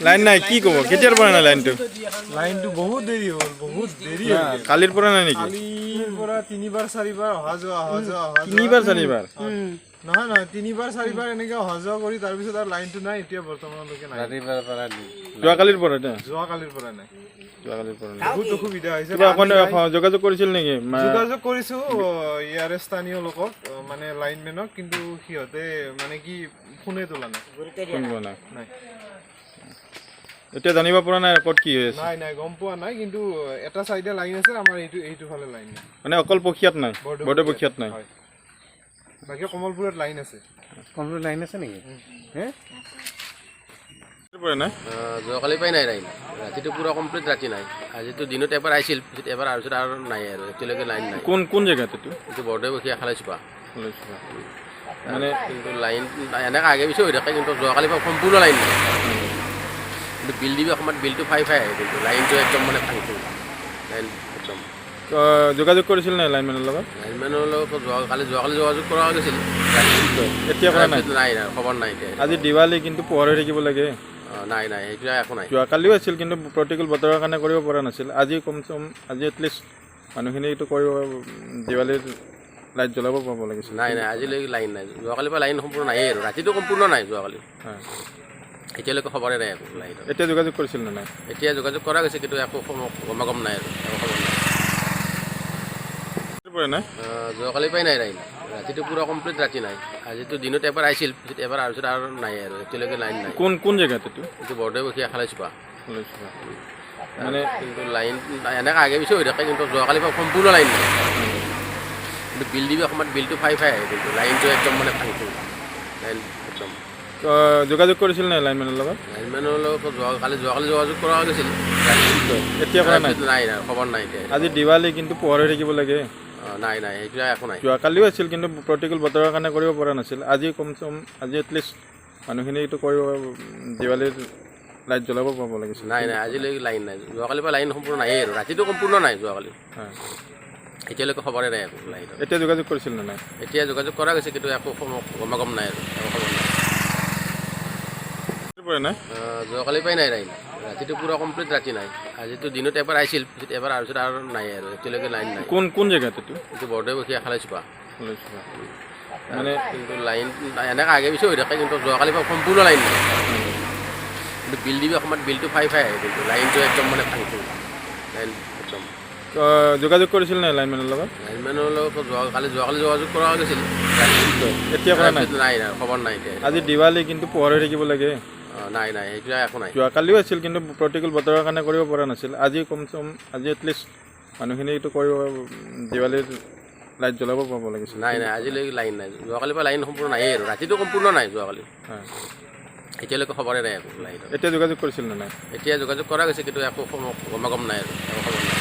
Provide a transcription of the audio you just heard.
line নাই কি ক'ব কেতিয়াৰ পৰা নাই লাইনটো বহুত দেৰি হ'ল কালিৰ পৰা নাই নেকি কালিৰ পৰা 3-4 অহা যোৱা তিনিবাৰ চাৰিবাৰ নহয় 3-4 এনেকে অহা যোৱা কৰি তাৰপিছত আৰু লাইনটো নাই এতিয়া বৰ্তমানলৈকে নাই যোৱাকালিৰ পৰা নাই যোৱাকালিৰ পৰা নাই বহুত অসুবিধা হৈছে যোগাযোগ কৰিছিল নেকি যোগাযোগ কৰিছো ইয়াৰে স্থানীয় লোকক মানে লাইনমেনক কিন্তু সিহঁতে মানে কি ফোনে তোলা নাই এতিয়া জানিব পৰা নাই ক'ত কি হৈ আছে নাই গম পোৱা নাই কিন্তু এটা সাইডে লাইন আছে আমাৰ এইটো ফালে লাইন নাই মানে অকল পক্ষিয়াত নাই বৰ্ডে পক্ষিয়াত নাই বাকি কমলপুৰত লাইন আছে নেকি হে নাই যোৱাকালি পাই নাই লাইন ৰাতিটো পুৰা কমপ্লিট ৰাতি নাই আজিতো দিনত এবাৰ আহিছিল পিছত এবাৰ আৰু পিছত আৰু নাই আৰু এতিয়ালৈকে লাইন নাই কোন জেগাত এইটো বৰ্ডে বখীয়া খালাইছোপা মানে কিন্তু লাইন এনেকৈ আগে পিছে হৈ থাকে কিন্তু যোৱাকালিৰ পৰা সম্পূৰ্ণ লাইন নাই কিন্তু বিল দিবি অসমত বিলটো ফাই আহে কিন্তু লাইনটো একদম মানে ভাঙিছিল লাইন একদম যোগাযোগ কৰিছিল নাই লাইনমেনৰ লগত লাইনমেনৰ লগত যোৱাকালি যোগাযোগ কৰা গৈছিল এতিয়া পৰা নাই নাই খবৰ নাই এতিয়া আজি দিৱালী কিন্তু পোহৰ হৈ থাকিব লাগে নাই সেইটো একো নাই যোৱাকালিও আছিল কিন্তু প্ৰতিকূল বতৰৰ কাৰণে কৰিব পৰা নাছিল আজি কমচে কম আজি এটলিষ্ট মানুহখিনিটো কৰিব দিৱালীৰ লাইট জ্বলাব পাব লাগিছিল নাই আজিলৈকে লাইন নাই যোৱাকালিৰ পৰা লাইন সম্পূৰ্ণ নায়েই আৰু ৰাতিটো সম্পূৰ্ণ নাই যোৱাকালি এতিয়ালৈকে খবৰে নাই একো লাইন এতিয়া যোগাযোগ কৰিছিল নে নাই এতিয়া যোগাযোগ কৰা গৈছে কিন্তু একো গম নাই আৰু একো খবৰ নাই যোৱাকালি পাই নাই লাইন ৰাতিটো পুৰা কমপ্লিট ৰাতি নাই আজিতো দিনত এবাৰ আহিছিল পিছত এবাৰ আৰু পিছত আৰু নাই আৰু এতিয়ালৈকে লাইন নাই কোন জেগাত এইটো বৰ্ডে বখীয়া খালাইছোপা মানে কিন্তু লাইন এনেকৈ আগে পিছে হৈ থাকে কিন্তু যোৱাকালিৰ পৰা সম্পূৰ্ণ লাইন নাই কিন্তু বিল দিবি অসমত বিলটো ফাই আহে কিন্তু লাইনটো একদম মানে ভাঙিছিল লাইন একদম যোগাযোগ কৰিছিল নাই লাইনমেনৰ লগত যোৱাকালি যোগাযোগ কৰা গৈছিল এতিয়া পৰা নাই খবৰ নাই এতিয়া আজি দিৱালী কিন্তু পোহৰ হৈ থাকিব লাগে নাই সেইটো একো নাই যোৱাকালিও আছিল কিন্তু প্ৰতিকূল বতৰৰ কাৰণে কৰিব পৰা নাছিল আজি কমচে কম আজি এটলিষ্ট মানুহখিনিটো কৰিব দিৱালীৰ লাইট জ্বলাব পাব লাগিছিল নাই আজিলৈকে লাইন নাই যোৱাকালিৰ পৰা লাইন সম্পূৰ্ণ নায়েই আৰু ৰাতিটো সম্পূৰ্ণ নাই যোৱাকালি এতিয়ালৈকে খবৰে নাই একো লাইন এতিয়া যোগাযোগ কৰিছিল নে নাই এতিয়া যোগাযোগ কৰা গৈছে কিন্তু একো গম নাই আৰু একো খবৰ নাই যোৱাকালি পাই নাই লাইন ৰাতিটো পুৰা কমপ্লিট ৰাতি নাই আজিতো দিনত এবাৰ আহিছিল পিছত এবাৰ আৰু পিছত আৰু নাই আৰু এতিয়ালৈকে লাইন নাই কোন জেগাত এইটো বৰ্ডে বখীয়া খালাইছোপা মানে কিন্তু লাইন এনেকৈ আগে পিছে হৈ থাকে কিন্তু যোৱাকালিৰ পৰা সম্পূৰ্ণ লাইন নাই কিন্তু বিল দিবি অসমত বিলটো ফাই আহে কিন্তু লাইনটো একদম মানে ভাঙিছিল লাইন একদম যোগাযোগ কৰিছিল নাই লাইনমেনৰ লগত যোৱাকালি যোগাযোগ কৰা গৈছিল এতিয়া পৰা নাই খবৰ নাই এতিয়া আজি দিৱালী কিন্তু পোহৰ হৈ থাকিব লাগে নাই সেইটো একো নাই যোৱাকালিও আছিল কিন্তু প্ৰতিকূল বতৰৰ কাৰণে কৰিব পৰা নাছিল আজি কমচে কম আজি এটলিষ্ট মানুহখিনিটো কৰিব দিৱালীৰ লাইট জ্বলাব পাব লাগিছিল নাই আজিলৈকে লাইন নাই যোৱাকালিৰ পৰা লাইন সম্পূৰ্ণ নায়েই আৰু ৰাতিটো সম্পূৰ্ণ নাই যোৱাকালি এতিয়ালৈকে খবৰে নাই একো লাইন এতিয়া যোগাযোগ কৰিছিল নে নাই এতিয়া যোগাযোগ কৰা গৈছে কিন্তু একো গম নাই আৰু একো খবৰ নাই